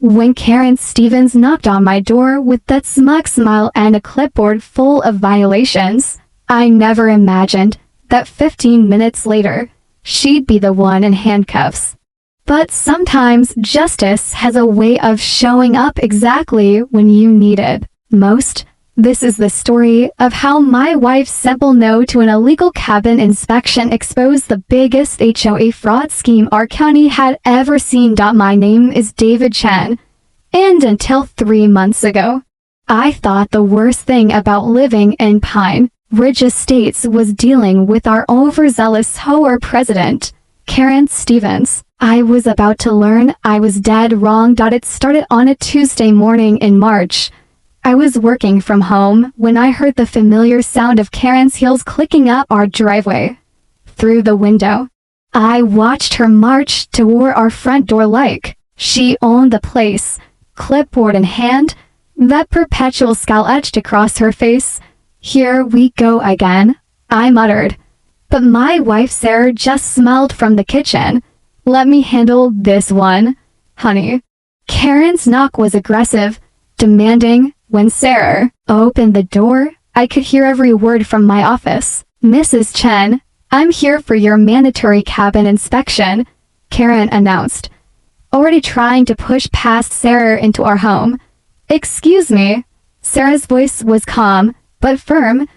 When Karen Stevens knocked on my door with that smug smile and a clipboard full of violations, I never imagined that 15 minutes later, she'd be the one in handcuffs. But sometimes justice has a way of showing up exactly when you need it most. This is the story of how my wife's simple no to an illegal cabin inspection exposed the biggest HOA fraud scheme our county had ever seen. My name is David Chen, and until 3 months ago, I thought the worst thing about living in Pine Ridge Estates was dealing with our overzealous HOA president, Karen Stevens. I was about to learn I was dead wrong. It started on a Tuesday morning in March. I was working from home when I heard the familiar sound of Karen's heels clicking up our driveway. Through the window, I watched her march toward our front door like she owned the place, clipboard in hand, that perpetual scowl etched across her face. "Here we go again," I muttered. But my wife Sarah just smiled from the kitchen. "Let me handle this one, honey." Karen's knock was aggressive, demanding. When Sarah opened the door, I could hear every word from my office. "Mrs. Chen, I'm here for your mandatory cabin inspection," Karen announced, already trying to push past Sarah into our home. "Excuse me." Sarah's voice was calm, but firm.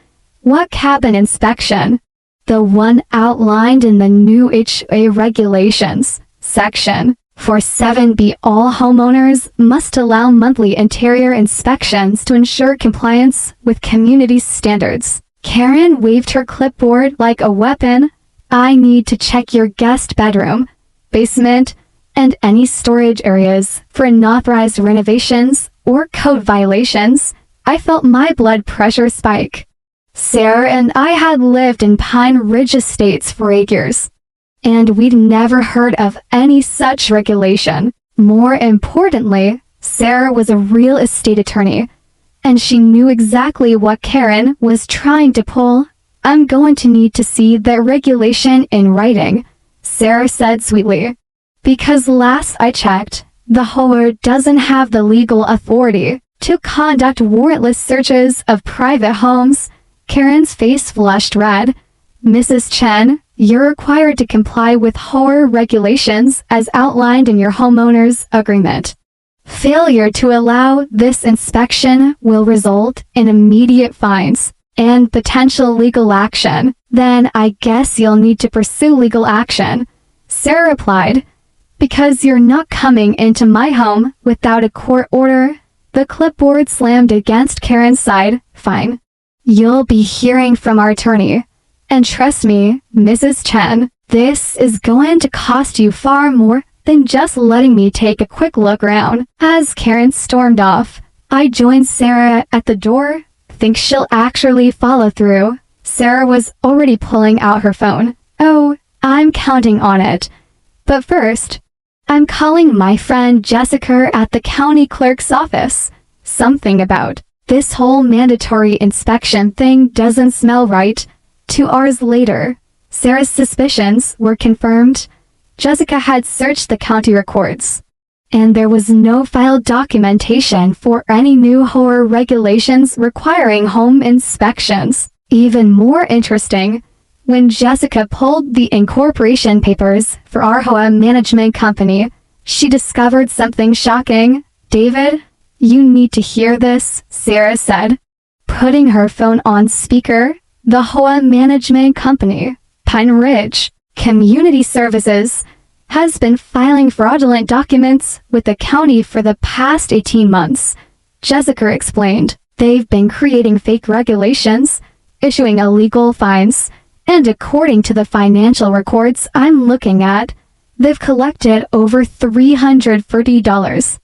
"What cabin inspection?" "The one outlined in the new HOA regulations, section 47B. All homeowners must allow monthly interior inspections to ensure compliance with community standards." Karen waved her clipboard like a weapon. "I need to check your guest bedroom, basement, and any storage areas for unauthorized renovations or code violations." I felt my blood pressure spike. Sarah and I had lived in Pine Ridge Estates for 8 years, and we'd never heard of any such regulation. More importantly, Sarah was a real estate attorney, and she knew exactly what Karen was trying to pull. "I'm going to need to see that regulation in writing," Sarah said sweetly. "Because last I checked, the HOA doesn't have the legal authority to conduct warrantless searches of private homes." Karen's face flushed red. "Mrs. Chen, you're required to comply with HOA regulations as outlined in your homeowner's agreement. Failure to allow this inspection will result in immediate fines and potential legal action." "Then I guess you'll need to pursue legal action," Sarah replied, "because you're not coming into my home without a court order." The clipboard slammed against Karen's side. "Fine. You'll be hearing from our attorney. And trust me, Mrs. Chen, this is going to cost you far more than just letting me take a quick look around." As Karen stormed off, I joined Sarah at the door. "Think she'll actually follow through?" Sarah was already pulling out her phone. "Oh, I'm counting on it. But first, I'm calling my friend Jessica at the county clerk's office. Something about this whole mandatory inspection thing doesn't smell right." 2 hours later, Sarah's suspicions were confirmed. Jessica had searched the county records, and there was no filed documentation for any new HOA regulations requiring home inspections. Even more interesting, when Jessica pulled the incorporation papers for our HOA management company, she discovered something shocking. "David, you need to hear this," Sarah said, putting her phone on speaker. "The HOA management company, Pine Ridge Community Services, has been filing fraudulent documents with the county for the past 18 months. Jessica explained. "They've been creating fake regulations, issuing illegal fines, and according to the financial records I'm looking at, they've collected over $340.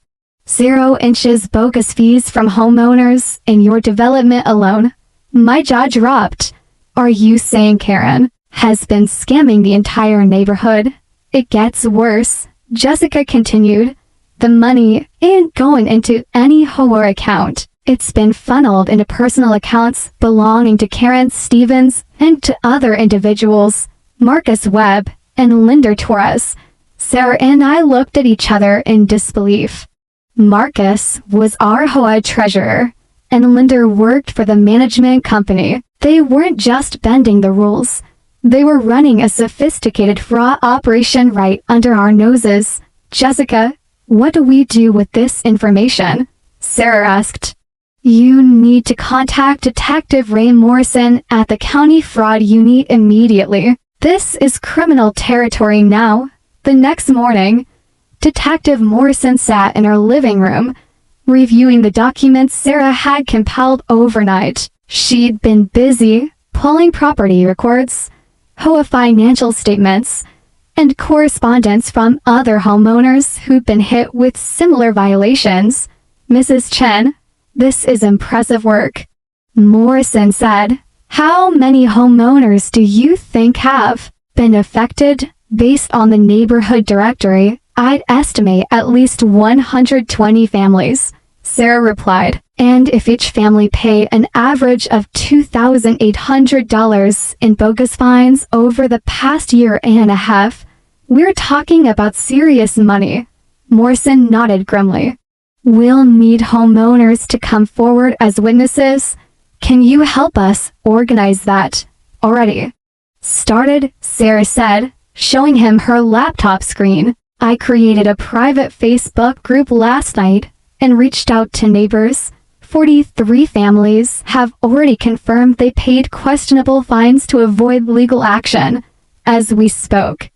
0 inches bogus fees from homeowners in your development alone." My jaw dropped. "Are you saying Karen has been scamming the entire neighborhood?" "It gets worse," Jessica continued. "The money ain't going into any HOA account. It's been funneled into personal accounts belonging to Karen Stevens and to other individuals, Marcus Webb and Linda Torres." Sarah and I looked at each other in disbelief. Marcus was our HOA treasurer, and Linder worked for the management company. They weren't just bending the rules. They were running a sophisticated fraud operation right under our noses. Jessica, what do we do with this information? Sarah asked. You need to contact Detective Ray Morrison at the County Fraud Unit immediately. This is criminal territory now. The next morning, Detective Morrison sat in her living room, reviewing the documents Sarah had compiled overnight. She'd been busy pulling property records, HOA financial statements, and correspondence from other homeowners who'd been hit with similar violations. Mrs. Chen, this is impressive work, Morrison said. How many homeowners do you think have been affected? Based on the neighborhood directory, I'd estimate at least 120 families, Sarah replied. And if each family paid an average of $2,800 in bogus fines over the past year and a half, we're talking about serious money. Morrison nodded grimly. We'll need homeowners to come forward as witnesses. Can you help us organize that? Already started, Sarah said, showing him her laptop screen. I created a private Facebook group last night and reached out to neighbors. 43 families have already confirmed they paid questionable fines to avoid legal action. As we spoke,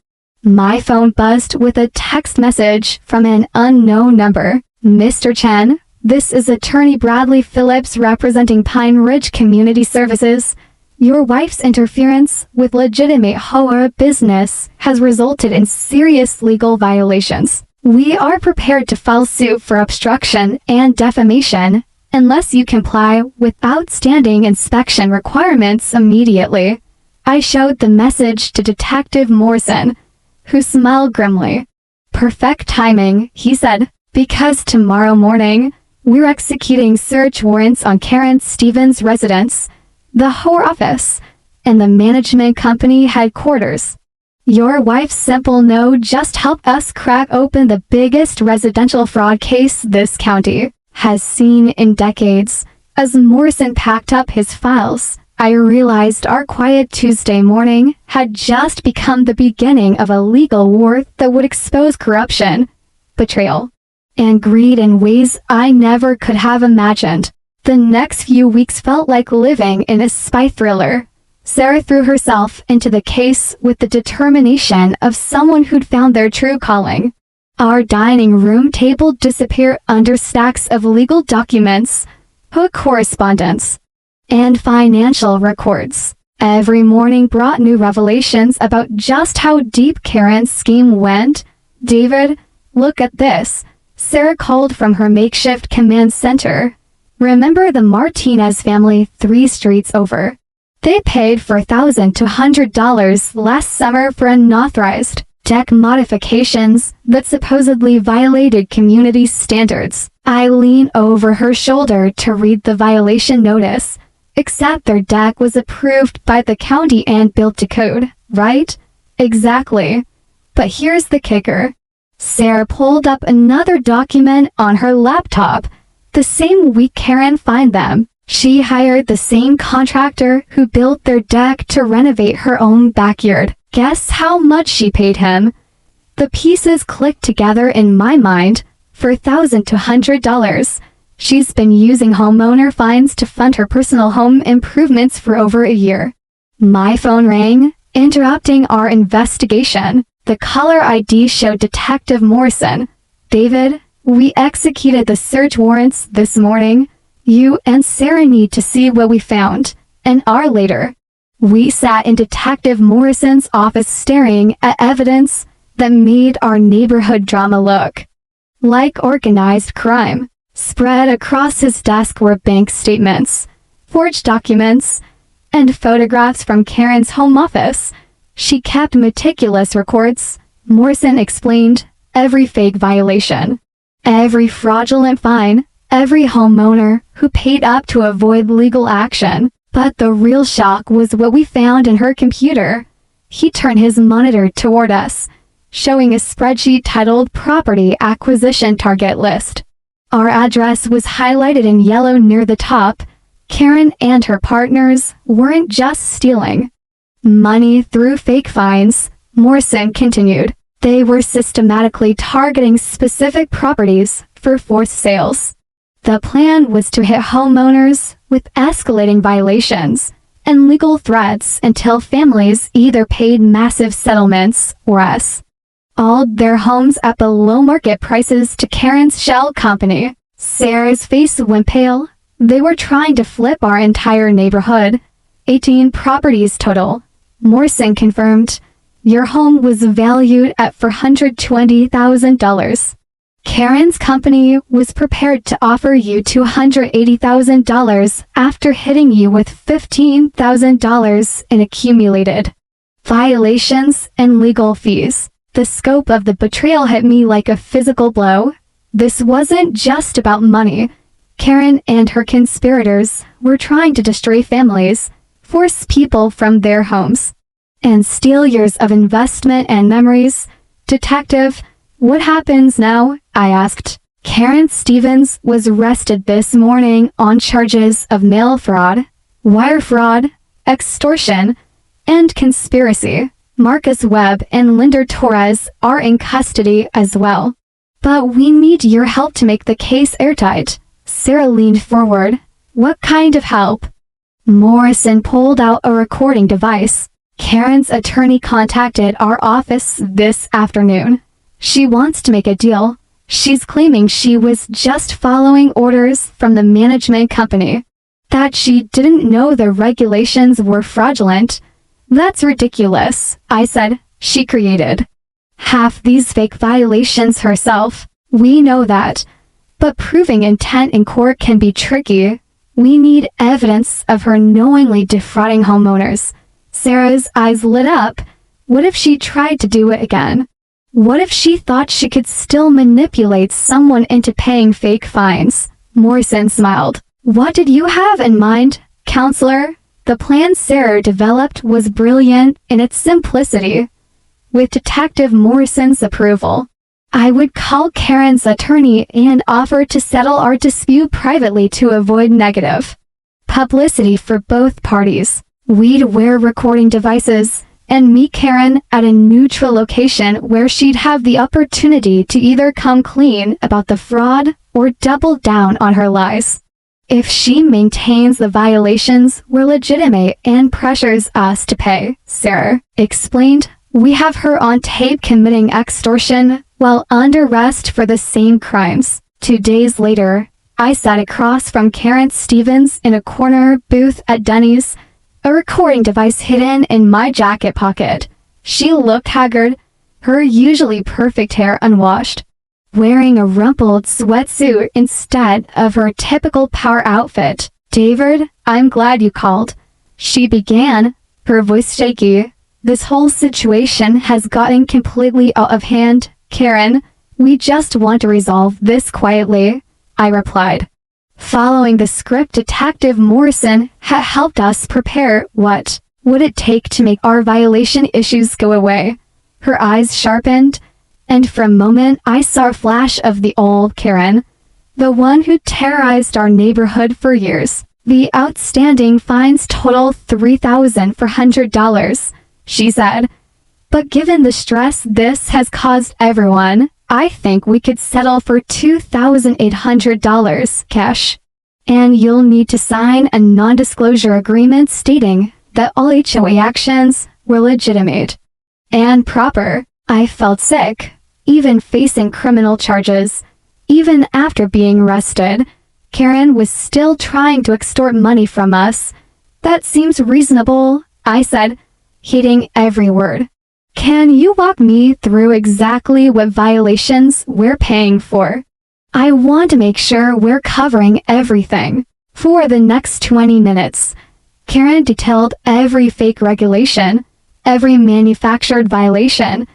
my phone buzzed with a text message from an unknown number. Mr. Chen, this is Attorney Bradley Phillips representing Pine Ridge Community Services. Your wife's interference with legitimate HOA business has resulted in serious legal violations. We are prepared to file suit for obstruction and defamation unless you comply with outstanding inspection requirements immediately. I showed the message to Detective Morrison, who smiled grimly. Perfect timing, he said, because tomorrow morning, we're executing search warrants on Karen Stevens' residence, the HOA office, and the management company headquarters. Your wife's simple no just helped us crack open the biggest residential fraud case this county has seen in decades. As Morrison packed up his files, I realized our quiet Tuesday morning had just become the beginning of a legal war that would expose corruption, betrayal, and greed in ways I never could have imagined. The next few weeks felt like living in a spy thriller. Sarah threw herself into the case with the determination of someone who'd found their true calling. Our dining room table disappeared under stacks of legal documents, HOA correspondence, and financial records. Every morning brought new revelations about just how deep Karen's scheme went. David, look at this. Sarah called from her makeshift command center. Remember the Martinez family 3 streets over? They paid $4,200 last summer for unauthorized deck modifications that supposedly violated community standards. I leaned over her shoulder to read the violation notice. Except their deck was approved by the county and built to code, right? Exactly. But here's the kicker. Sarah pulled up another document on her laptop. The same week Karen found them, she hired the same contractor who built their deck to renovate her own backyard. Guess how much she paid him? The pieces clicked together in my mind. $4,200. She's been using homeowner fines to fund her personal home improvements for over a year. My phone rang, interrupting our investigation. The caller ID showed Detective Morrison. David, we executed the search warrants this morning. You and Sarah need to see what we found. An hour later, we sat in Detective Morrison's office staring at evidence that made our neighborhood drama look like organized crime. Spread across his desk were bank statements, forged documents, and photographs from Karen's home office. She kept meticulous records, Morrison explained, every fake violation, every fraudulent fine, every homeowner who paid up to avoid legal action. But the real shock was what we found in her computer. He turned his monitor toward us, showing a spreadsheet titled Property Acquisition Target List. Our address was highlighted in yellow near the top. Karen and her partners weren't just stealing money through fake fines, Morrison continued. They were systematically targeting specific properties for forced sales. The plan was to hit homeowners with escalating violations and legal threats until families either paid massive settlements or sold their homes at below market prices to Karen's shell company. Sarah's face went pale. They were trying to flip our entire neighborhood. 18 properties total, Morrison confirmed. Your home was valued at $420,000. Karen's company was prepared to offer you $280,000 after hitting you with $15,000 in accumulated violations and legal fees. The scope of the betrayal hit me like a physical blow. This wasn't just about money. Karen and her conspirators were trying to destroy families, force people from their homes, and steal years of investment and memories. Detective, what happens now? I asked. Karen Stevens was arrested this morning on charges of mail fraud, wire fraud, extortion, and conspiracy. Marcus Webb and Linda Torres are in custody as well. But we need your help to make the case airtight. Sarah leaned forward. What kind of help? Morrison pulled out a recording device. Karen's attorney contacted our office this afternoon. She wants to make a deal. She's claiming she was just following orders from the management company, that she didn't know the regulations were fraudulent. That's ridiculous, I said. She created half these fake violations herself. We know that. But proving intent in court can be tricky. We need evidence of her knowingly defrauding homeowners. Sarah's eyes lit up. What if she tried to do it again? What if she thought she could still manipulate someone into paying fake fines? Morrison smiled. What did you have in mind, counselor? The plan Sarah developed was brilliant in its simplicity. With Detective Morrison's approval, I would call Karen's attorney and offer to settle our dispute privately to avoid negative publicity for both parties. We'd wear recording devices and meet Karen at a neutral location where she'd have the opportunity to either come clean about the fraud or double down on her lies. If she maintains the violations were legitimate and pressures us to pay, Sarah explained, we have her on tape committing extortion while under arrest for the same crimes. 2 days later, I sat across from Karen Stevens in a corner booth at Denny's, a recording device hidden in my jacket pocket. She looked haggard, her usually perfect hair unwashed, wearing a rumpled sweatsuit instead of her typical power outfit. David, I'm glad you called. She began, her voice shaky. This whole situation has gotten completely out of hand, Karen. We just want to resolve this quietly, I replied. Following the script, Detective Morrison had helped us prepare. What would it take to make our violation issues go away? Her eyes sharpened, and for a moment I saw a flash of the old Karen, the one who terrorized our neighborhood for years. The outstanding fines total $3,400, she said. But given the stress this has caused everyone, I think we could settle for $2,800 cash. And you'll need to sign a non-disclosure agreement stating that all HOA actions were legitimate and proper. I felt sick, even facing criminal charges. Even after being arrested, Karen was still trying to extort money from us. That seems reasonable, I said, hating every word. Can you walk me through exactly what violations we're paying for? I want to make sure we're covering everything. For the next 20 minutes, Karen detailed every fake regulation, every manufactured violation,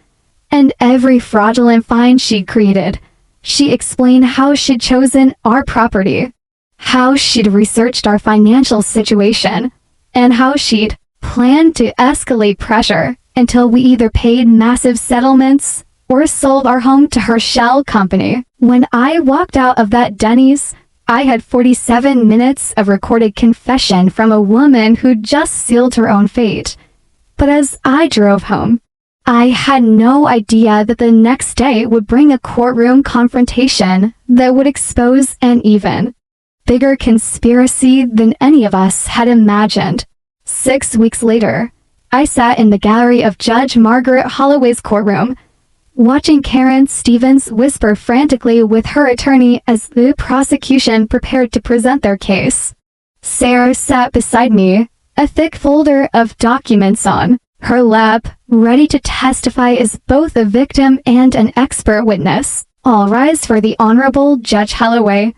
and every fraudulent fine she'd created. She explained how she'd chosen our property, how she'd researched our financial situation, and how she'd planned to escalate pressure until we either paid massive settlements or sold our home to her shell company. When I walked out of that Denny's, I had 47 minutes of recorded confession from a woman who just sealed her own fate. But as I drove home, I had no idea that the next day would bring a courtroom confrontation that would expose an even bigger conspiracy than any of us had imagined. 6 weeks later, I sat in the gallery of Judge Margaret Holloway's courtroom, watching Karen Stevens whisper frantically with her attorney as the prosecution prepared to present their case. Sarah sat beside me, a thick folder of documents on her lap, ready to testify as both a victim and an expert witness. All rise for the Honorable Judge Holloway,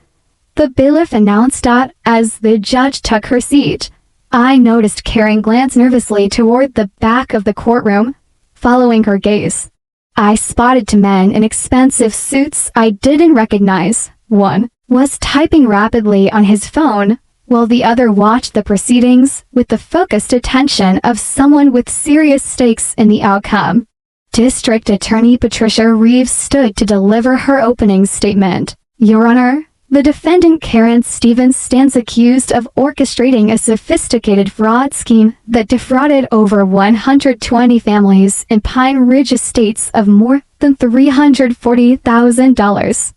the bailiff announced as the judge took her seat. I noticed Karen glance nervously toward the back of the courtroom, following her gaze. I spotted two men in expensive suits I didn't recognize. One was typing rapidly on his phone, while the other watched the proceedings with the focused attention of someone with serious stakes in the outcome. District Attorney Patricia Reeves stood to deliver her opening statement. Your Honor, the defendant Karen Stevens stands accused of orchestrating a sophisticated fraud scheme that defrauded over 120 families in Pine Ridge Estates of more than $340,000.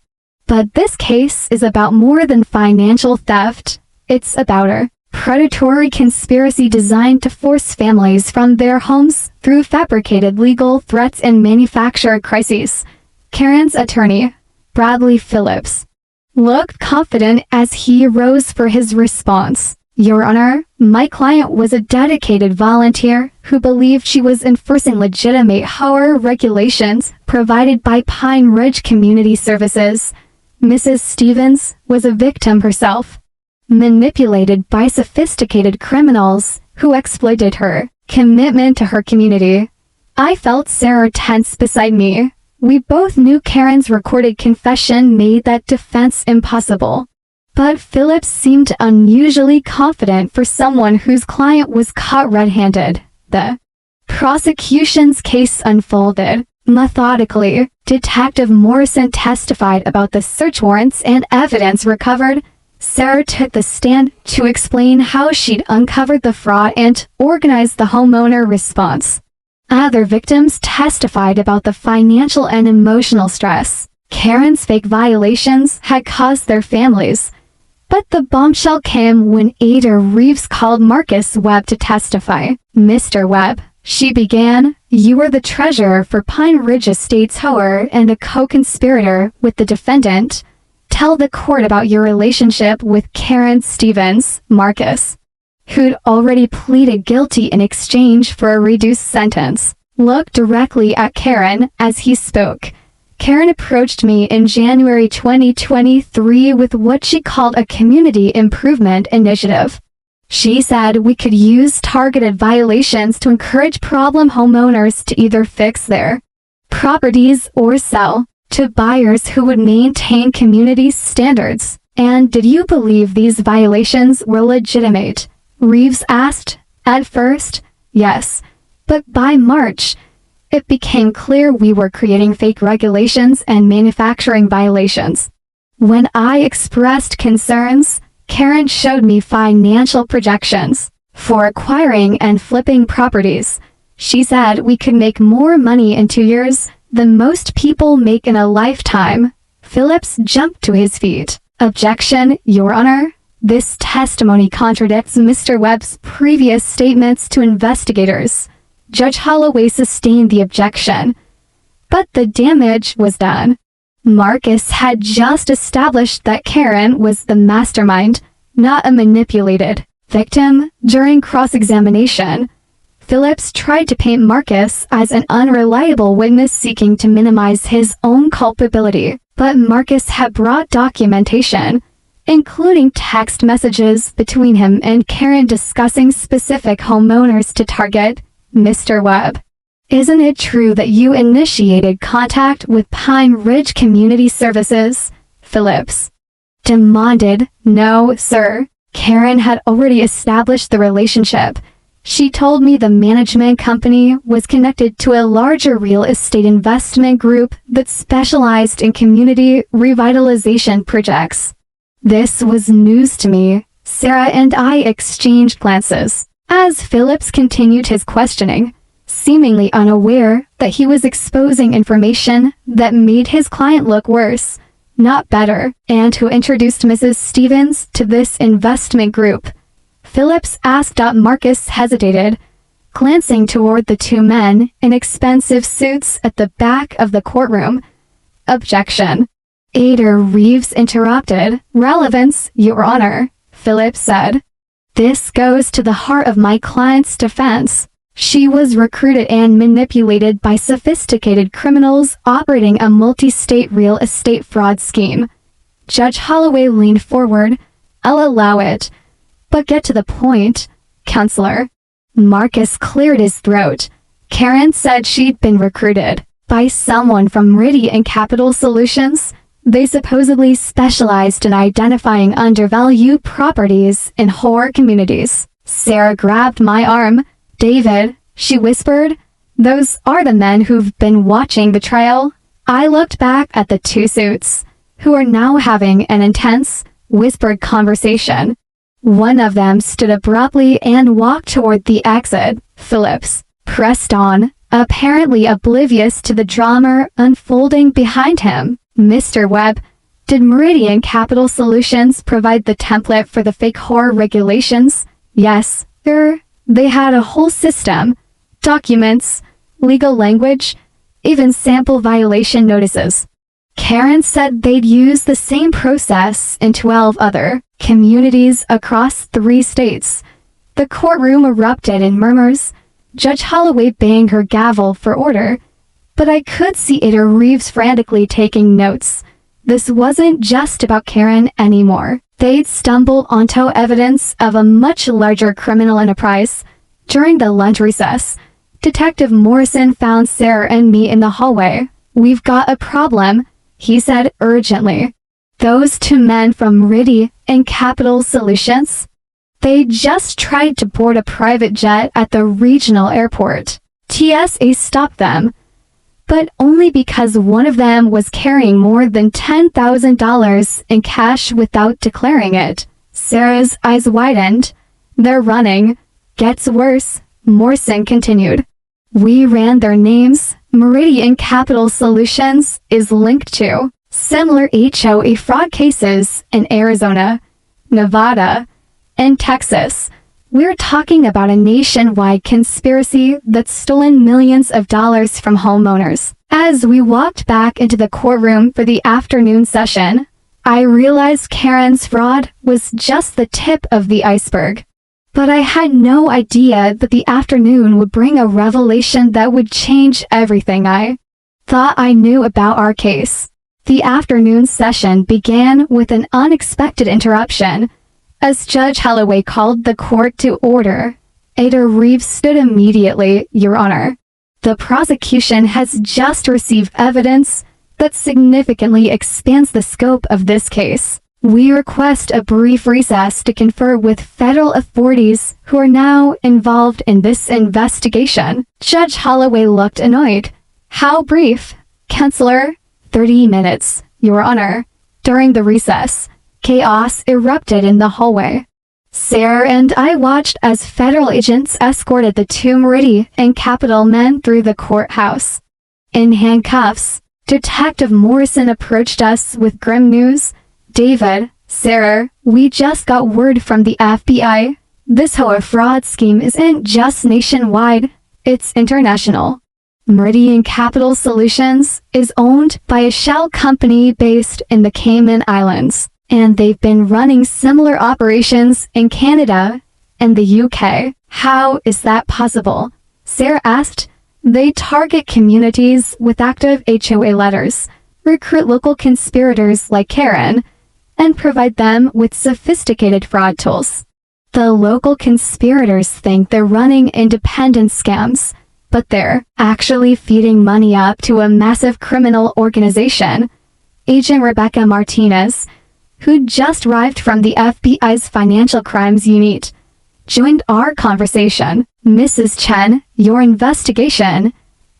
But this case is about more than financial theft. It's about a predatory conspiracy designed to force families from their homes through fabricated legal threats and manufactured crises. Karen's attorney, Bradley Phillips, looked confident as he rose for his response. Your Honor, my client was a dedicated volunteer who believed she was enforcing legitimate HOA regulations provided by Pine Ridge Community Services. Mrs. Stevens was a victim herself, manipulated by sophisticated criminals who exploited her commitment to her community. I felt Sarah tense beside me. We both knew Karen's recorded confession made that defense impossible. But Phillips seemed unusually confident for someone whose client was caught red-handed. The prosecution's case unfolded methodically. Detective Morrison testified about the search warrants and evidence recovered. Sarah took the stand to explain how she'd uncovered the fraud and organized the homeowner response. Other victims testified about the financial and emotional stress Karen's fake violations had caused their families. But the bombshell came when Ada Reeves called Marcus Webb to testify. Mr. Webb, she began, you were the treasurer for Pine Ridge Estates HOA and a co-conspirator with the defendant. Tell the court about your relationship with Karen Stevens. Marcus, who'd already pleaded guilty in exchange for a reduced sentence, looked directly at Karen as he spoke. Karen approached me in January 2023 with what she called a community improvement initiative. She said we could use targeted violations to encourage problem homeowners to either fix their properties or sell to buyers who would maintain community standards. And did you believe these violations were legitimate? Reeves asked. At first, yes. But by March, it became clear we were creating fake regulations and manufacturing violations. When I expressed concerns, Karen showed me financial projections for acquiring and flipping properties. She said we could make more money in 2 years than most people make in a lifetime. Phillips jumped to his feet. Objection, Your Honor. This testimony contradicts Mr. Webb's previous statements to investigators. Judge Holloway sustained the objection, but the damage was done. Marcus had just established that Karen was the mastermind, not a manipulated victim. During cross-examination, Phillips tried to paint Marcus as an unreliable witness seeking to minimize his own culpability, but Marcus had brought documentation, including text messages between him and Karen discussing specific homeowners to target. Mr. Webb, isn't it true that you initiated contact with Pine Ridge Community Services? Phillips demanded. No, sir. Karen had already established the relationship. She told me the management company was connected to a larger real estate investment group that specialized in community revitalization projects. This was news to me. Sarah and I exchanged glances as Phillips continued his questioning, seemingly unaware that he was exposing information that made his client look worse, not better, and who introduced Mrs. Stevens to this investment group. Phillips asked. Marcus hesitated, glancing toward the two men in expensive suits at the back of the courtroom. Objection. Ada Reeves interrupted. Relevance, Your Honor, Phillips said. This goes to the heart of my client's defense. She was recruited and manipulated by sophisticated criminals operating a multi-state real estate fraud scheme. Judge Holloway leaned forward. I'll allow it. But get to the point, counselor. Marcus cleared his throat. Karen said she'd been recruited by someone from Meridian Capital Solutions. They supposedly specialized in identifying undervalued properties in horror communities. Sarah grabbed my arm. David, she whispered, those are the men who've been watching the trial. I looked back at the two suits, who are now having an intense, whispered conversation. One of them stood abruptly and walked toward the exit. Phillips pressed on, apparently oblivious to the drama unfolding behind him. Mr. Webb, did Meridian Capital Solutions provide the template for the fake horror regulations? Yes, sir. They had a whole system, documents, legal language, even sample violation notices. Karen said they'd use the same process in 12 other communities across 3 states. The courtroom erupted in murmurs. Judge Holloway banged her gavel for order, but I could see Ada Reeves frantically taking notes. This wasn't just about Karen anymore. They'd stumbled onto evidence of a much larger criminal enterprise. During the lunch recess, Detective Morrison found Sarah and me in the hallway. We've got a problem, he said urgently. Those two men from Meridian and Capital Solutions? They just tried to board a private jet at the regional airport. TSA stopped them, but only because one of them was carrying more than $10,000 in cash without declaring it. Sarah's eyes widened. They're running. Gets worse, Morrison continued. We ran their names. Meridian Capital Solutions is linked to similar HOA fraud cases in Arizona, Nevada, and Texas. We're talking about a nationwide conspiracy that's stolen millions of dollars from homeowners. As we walked back into the courtroom for the afternoon session, I realized Karen's fraud was just the tip of the iceberg. But I had no idea that the afternoon would bring a revelation that would change everything I thought I knew about our case. The afternoon session began with an unexpected interruption. As Judge Holloway called the court to order, Ada Reeves stood immediately. Your Honor, the prosecution has just received evidence that significantly expands the scope of this case. We request a brief recess to confer with federal authorities who are now involved in this investigation. Judge Holloway looked annoyed. How brief, Counselor? 30 minutes, Your Honor. During the recess, chaos erupted in the hallway. Sarah and I watched as federal agents escorted the two Meridian and Capital men through the courthouse. In handcuffs, Detective Morrison approached us with grim news. David, Sarah, we just got word from the FBI. This HOA fraud scheme isn't just nationwide, it's international. Meridian Capital Solutions is owned by a shell company based in the Cayman Islands, and they've been running similar operations in Canada and the UK. How is that possible? Sarah asked. They target communities with active HOA letters, recruit local conspirators like Karen, and provide them with sophisticated fraud tools. The local conspirators think they're running independent scams, but they're actually feeding money up to a massive criminal organization. Agent Rebecca Martinez, who just arrived from the FBI's Financial Crimes Unit, joined our conversation. Mrs. Chen, your investigation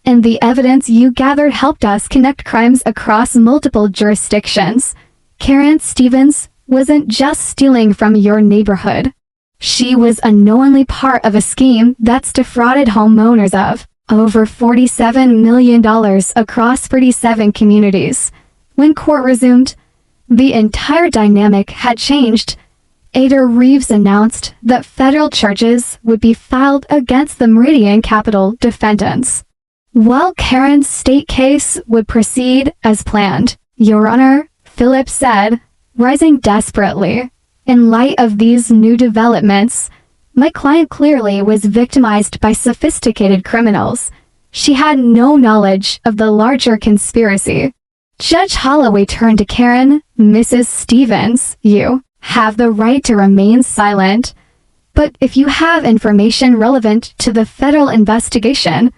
and the evidence you gathered helped us connect crimes across multiple jurisdictions. Karen Stevens wasn't just stealing from your neighborhood. She was unknowingly part of a scheme that's defrauded homeowners of over $47 million across 37 communities. When court resumed, the entire dynamic had changed. Ada Reeves announced that federal charges would be filed against the Meridian Capital defendants, while Karen's state case would proceed as planned. Your Honor, Phillips said, rising desperately. In light of these new developments, my client clearly was victimized by sophisticated criminals. She had no knowledge of the larger conspiracy. Judge Holloway turned to Karen. Mrs. Stevens, you have the right to remain silent, but if you have information relevant to the federal investigation,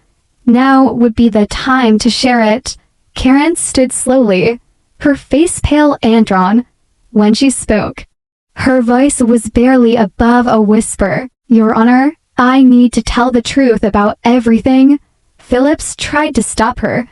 now would be the time to share it. Karen stood slowly, her face pale and drawn. When she spoke, her voice was barely above a whisper. Your Honor, I need to tell the truth about everything. Phillips tried to stop her,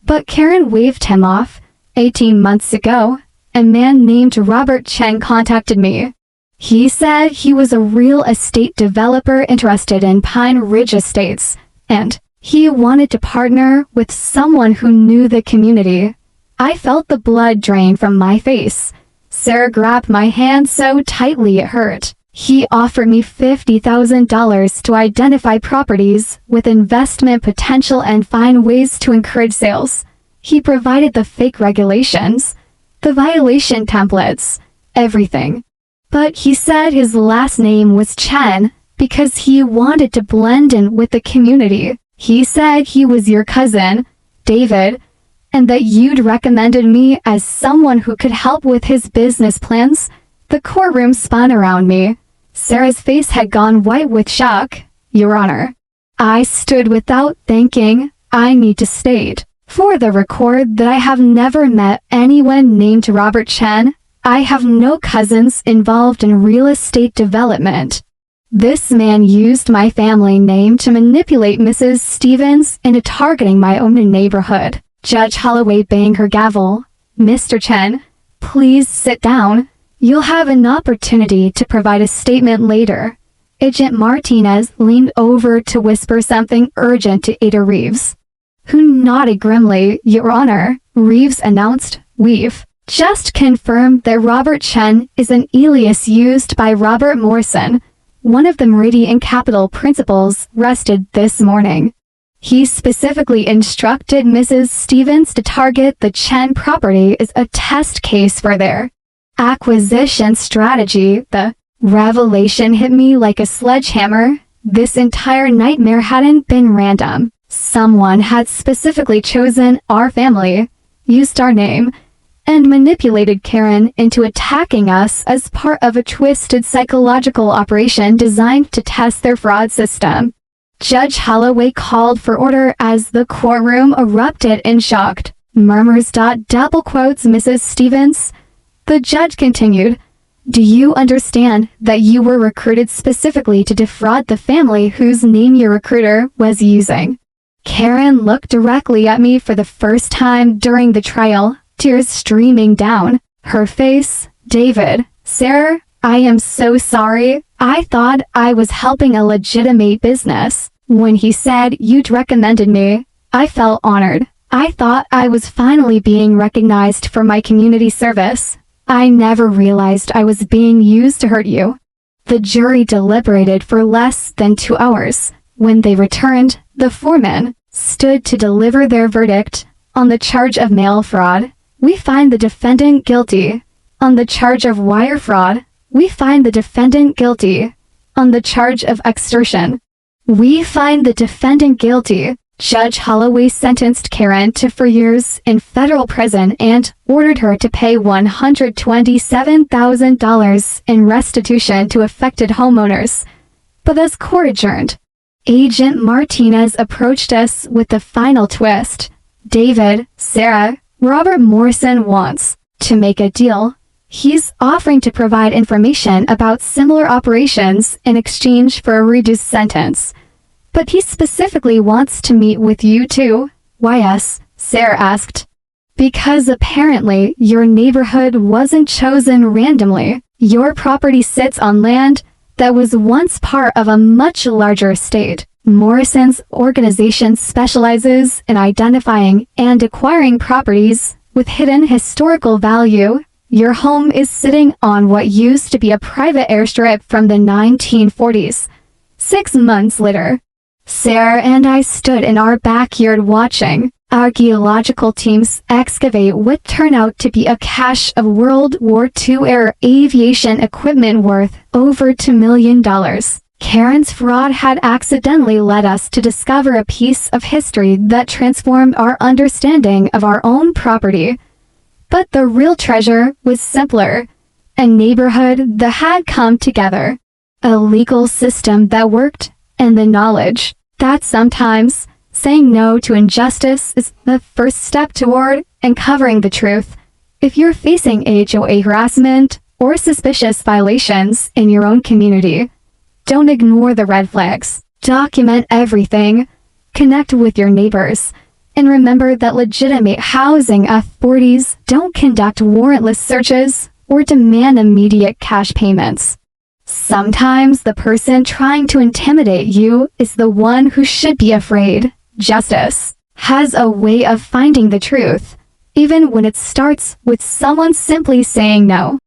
but Karen waved him off. 18 months ago, a man named Robert Chen contacted me. He said he was a real estate developer interested in Pine Ridge Estates, and he wanted to partner with someone who knew the community. I felt the blood drain from my face. Sarah grabbed my hand so tightly it hurt. He offered me $50,000 to identify properties with investment potential and find ways to encourage sales. He provided the fake regulations, the violation templates, everything. But he said his last name was Chen because he wanted to blend in with the community. He said he was your cousin, David, and that you'd recommended me as someone who could help with his business plans. The courtroom spun around me. Sarah's face had gone white with shock. Your Honor, I stood without thinking. I need to state, for the record, that I have never met anyone named Robert Chen. I have no cousins involved in real estate development. This man used my family name to manipulate Mrs. Stevens into targeting my own neighborhood. Judge Holloway banged her gavel. Mr. Chen, please sit down. You'll have an opportunity to provide a statement later. Agent Martinez leaned over to whisper something urgent to Ada Reeves, who nodded grimly. Your Honor, Reeves announced, we've just confirmed that Robert Chen is an alias used by Robert Morrison, one of the Meridian Capital principals, arrested this morning. He specifically instructed Mrs. Stevens to target the Chen property as a test case for their acquisition strategy. The revelation hit me like a sledgehammer. This entire nightmare hadn't been random. Someone had specifically chosen our family, used our name, and manipulated Karen into attacking us as part of a twisted psychological operation designed to test their fraud system. Judge Holloway called for order as the courtroom erupted in shocked murmurs. Double quotes Mrs. Stevens. The judge continued, do you understand that you were recruited specifically to defraud the family whose name your recruiter was using? Karen looked directly at me for the first time during the trial, tears streaming down her face. David, Sarah, I am so sorry. I thought I was helping a legitimate business. When he said you'd recommended me, I felt honored. I thought I was finally being recognized for my community service. I never realized I was being used to hurt you. The jury deliberated for less than 2 hours. When they returned, the foreman stood to deliver their verdict. On the charge of mail fraud, we find the defendant guilty. On the charge of wire fraud, we find the defendant guilty. On the charge of extortion, we find the defendant guilty. Judge Holloway sentenced Karen to 4 years in federal prison and ordered her to pay $127,000 in restitution to affected homeowners. But as court adjourned, Agent Martinez approached us with the final twist. David, Sarah, Robert Morrison wants to make a deal. He's offering to provide information about similar operations in exchange for a reduced sentence. But he specifically wants to meet with you too. Why yes? Sarah asked. Because apparently your neighborhood wasn't chosen randomly. Your property sits on land that was once part of a much larger estate. Morrison's organization specializes in identifying and acquiring properties with hidden historical value. Your home is sitting on what used to be a private airstrip from the 1940s. 6 months later, Sarah and I stood in our backyard watching archaeological teams excavate what turned out to be a cache of World War II-era aviation equipment worth over $2 million. Karen's fraud had accidentally led us to discover a piece of history that transformed our understanding of our own property. But the real treasure was simpler. A neighborhood that had come together. A legal system that worked, and the knowledge that sometimes saying no to injustice is the first step toward uncovering the truth. If you're facing HOA harassment or suspicious violations in your own community, don't ignore the red flags. Document everything. Connect with your neighbors. And remember that legitimate housing authorities don't conduct warrantless searches or demand immediate cash payments. Sometimes the person trying to intimidate you is the one who should be afraid. Justice has a way of finding the truth, even when it starts with someone simply saying no.